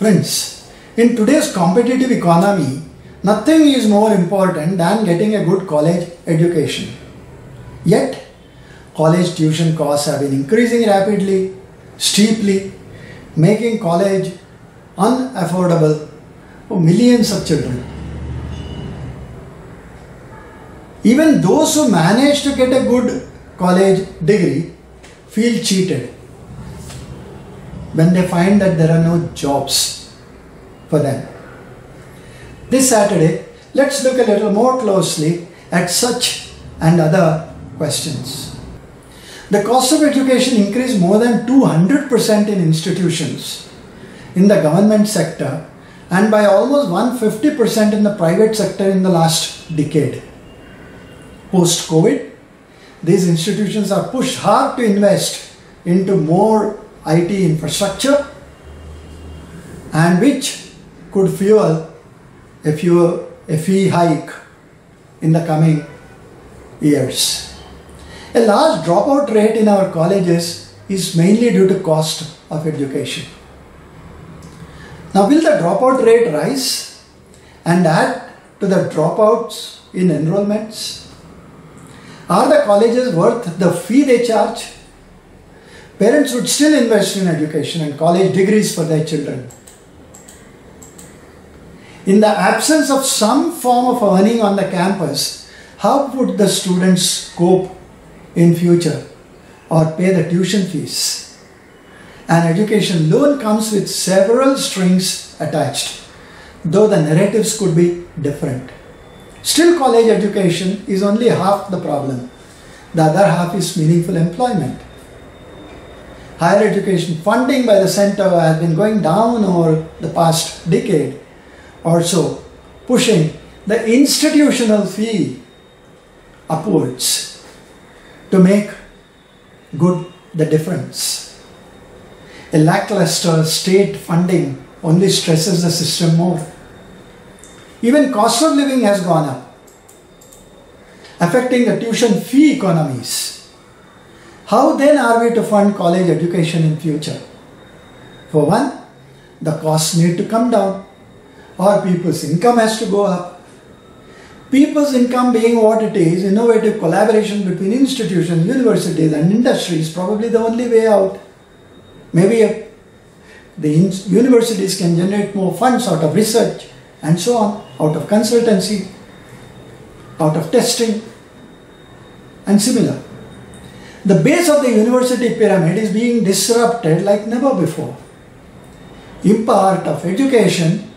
Friends, in today's competitive economy, nothing is more important than getting a good college education. Yet, college tuition costs have been increasing rapidly, steeply, making college unaffordable for millions of children. Even those who manage to get a good college degree feel cheated when they find that there are no jobs for them. This Saturday, let's look a little more closely at such and other questions. The cost of education increased more than 200% in institutions in the government sector and by almost 150% in the private sector in the last decade. Post-COVID, these institutions are pushed hard to invest into more IT infrastructure and which could fuel a fee hike in the coming years. A large dropout rate in our colleges is mainly due to cost of education. Now, will the dropout rate rise and add to the dropouts in enrollments? Are the colleges worth the fee they charge? Parents would still invest in education and college degrees for their children. In the absence of some form of earning on the campus, how would the students cope in future or pay the tuition fees? An education loan comes with several strings attached, though the narratives could be different. Still, college education is only half the problem. The other half is meaningful employment. Higher education funding by the center has been going down over the past decade or so, pushing the institutional fee upwards to make good the difference. A lackluster state funding only stresses the system more. Even cost of living has gone up, affecting the tuition fee economies. How then are we to fund college education in future? For one, the costs need to come down, or people's income has to go up. People's income being what it is, innovative collaboration between institutions, universities and industry is probably the only way out. Maybe the universities can generate more funds out of research and so on, out of consultancy, out of testing and similar. The base of the university pyramid is being disrupted like never before. Impart of education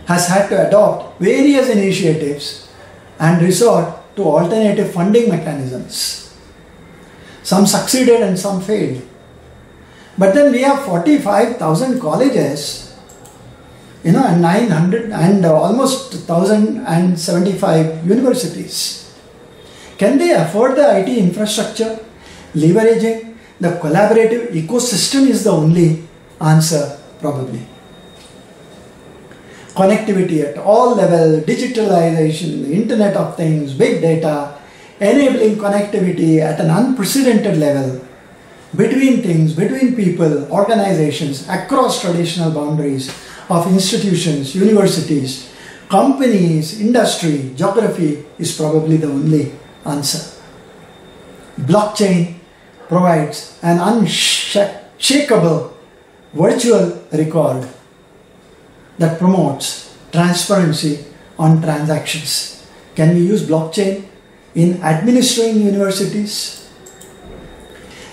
has had to adopt various initiatives and resort to alternative funding mechanisms. Some succeeded and some failed. But then we have 45,000 colleges, and 900 and almost 1,075 universities. Can they afford the IT infrastructure? Leveraging the collaborative ecosystem is the only answer, probably. Connectivity at all levels, digitalization, the Internet of Things, big data, enabling connectivity at an unprecedented level between things, between people, organizations, across traditional boundaries of institutions, universities, companies, industry, geography is probably the only answer. Blockchain provides an unshakable virtual record that promotes transparency on transactions. Can we use blockchain in administering universities?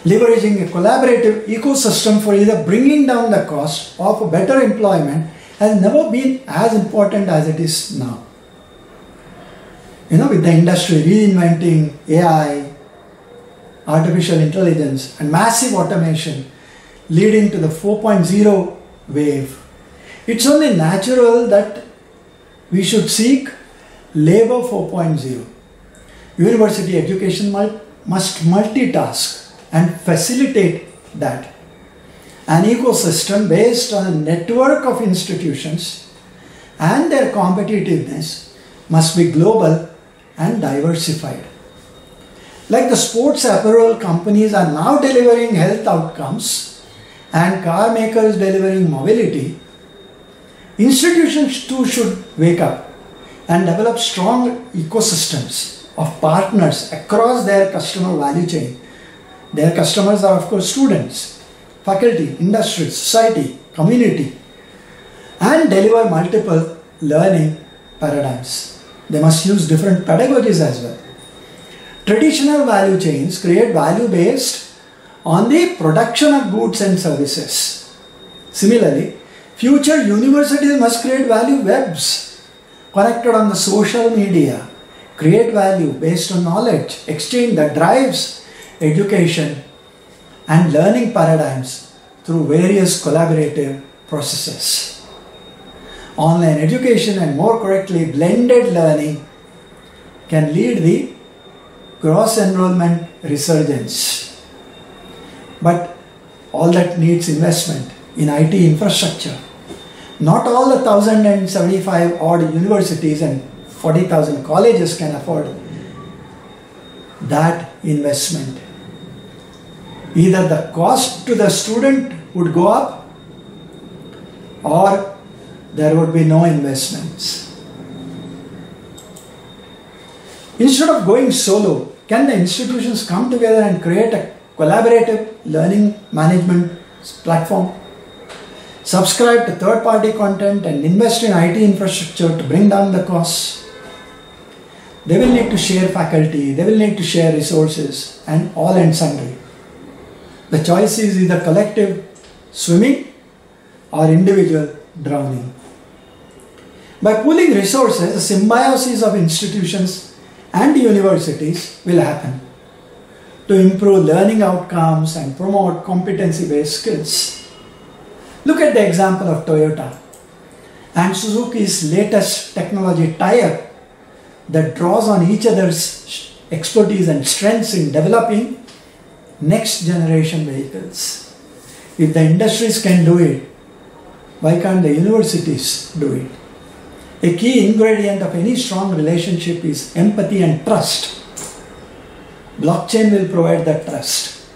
Leveraging a collaborative ecosystem for either bringing down the cost or for better employment has never been as important as it is now. With the industry reinventing AI, artificial intelligence and massive automation leading to the 4.0 wave, it's only natural that we should seek labor 4.0. University education must multitask and facilitate that. An ecosystem based on a network of institutions and their competitiveness must be global and diversified. Like the sports apparel companies are now delivering health outcomes and car makers delivering mobility, institutions too should wake up and develop strong ecosystems of partners across their customer value chain. Their customers are of course students, faculty, industry, society, community, and deliver multiple learning paradigms. They must use different pedagogies as well. Traditional value chains create value based on the production of goods and services. Similarly, future universities must create value webs connected on the social media, create value based on knowledge exchange that drives education and learning paradigms through various collaborative processes. Online education and more correctly blended learning can lead the gross enrollment resurgence. But all that needs investment in IT infrastructure. Not all the 1,075 odd universities and 40,000 colleges can afford that investment. Either the cost to the student would go up or there would be no investments. Instead of going solo, can the institutions come together and create a collaborative learning management platform? Subscribe to third-party content and invest in IT infrastructure to bring down the costs. They will need to share faculty, they will need to share resources and all and sundry. The choice is either collective swimming or individual drowning. By pooling resources, a symbiosis of institutions and universities will happen to improve learning outcomes and promote competency-based skills. Look at the example of Toyota and Suzuki's latest technology tie-up that draws on each other's expertise and strengths in developing next generation vehicles. If the industries can do it, why can't the universities do it? A key ingredient of any strong relationship is empathy and trust. Blockchain will provide that trust.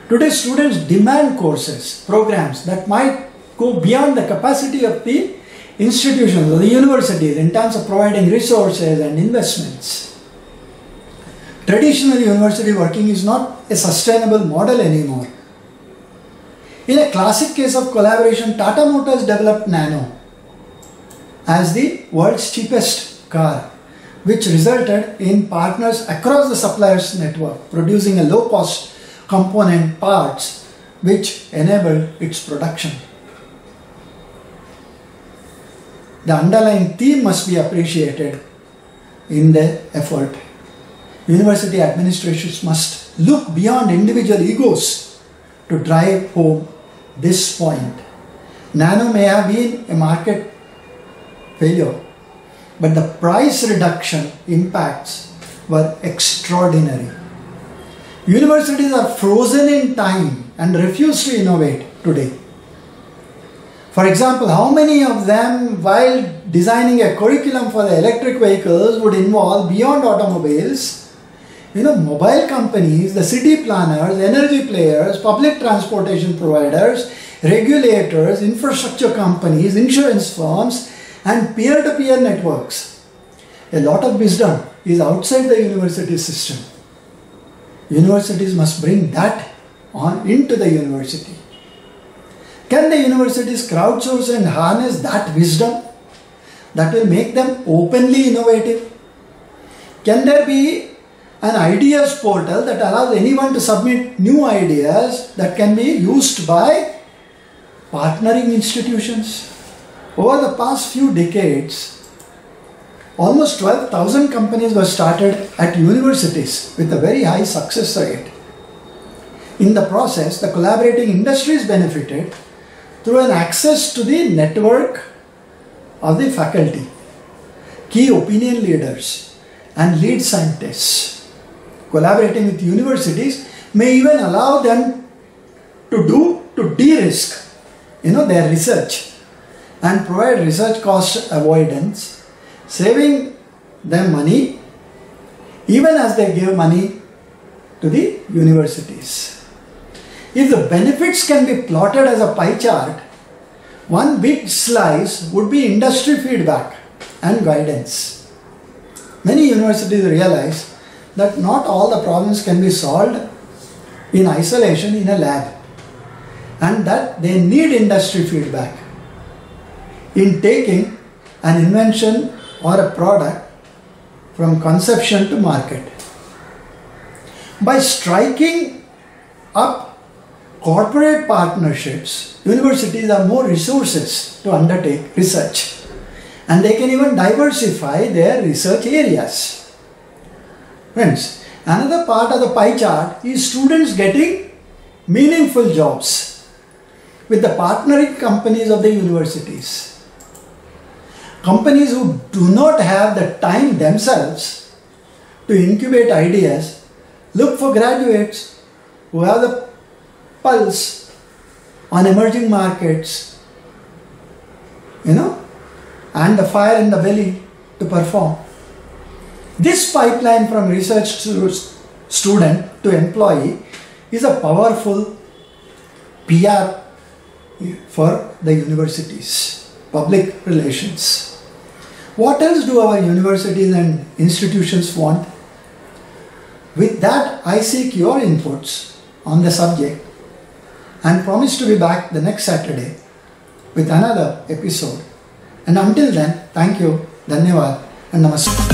Today, students demand courses, programs that might go beyond the capacity of the institutions or the universities in terms of providing resources and investments. Traditional university working is not a sustainable model anymore. In a classic case of collaboration, Tata Motors developed Nano as the world's cheapest car, which resulted in partners across the suppliers network producing a low-cost component parts which enabled its production. The underlying theme must be appreciated in the effort. University administrations must look beyond individual egos to drive home this point. Nano may have been a market failure, but the price reduction impacts were extraordinary. Universities are frozen in time and refuse to innovate today. For example, how many of them, while designing a curriculum for the electric vehicles, would involve beyond automobiles, mobile companies, the city planners, energy players, public transportation providers, regulators, infrastructure companies, insurance firms, and peer-to-peer networks. A lot of wisdom is outside the university system. Universities must bring that on into the university. Can the universities crowdsource and harness that wisdom that will make them openly innovative? Can there be an ideas portal that allows anyone to submit new ideas that can be used by partnering institutions? Over the past few decades, almost 12,000 companies were started at universities with a very high success rate. In the process, the collaborating industries benefited through an access to the network of the faculty, key opinion leaders, and lead scientists. Collaborating with universities may even allow them to de-risk their research and provide research cost avoidance, saving them money even as they give money to the universities. If the benefits can be plotted as a pie chart, one big slice would be industry feedback and guidance. Many universities realize that not all the problems can be solved in isolation in a lab, and that they need industry feedback in taking an invention or a product from conception to market. By striking up corporate partnerships, universities have more resources to undertake research, and they can even diversify their research areas. Friends, another part of the pie chart is students getting meaningful jobs with the partnering companies of the universities. Companies who do not have the time themselves to incubate ideas look for graduates who have the pulse on emerging markets, and the fire in the belly to perform. This pipeline from research to student to employee is a powerful PR for the universities, public relations. What else do our universities and institutions want? With that, I seek your inputs on the subject and promise to be back the next Saturday with another episode. And until then, thank you, Dhanyavad, and Namaste.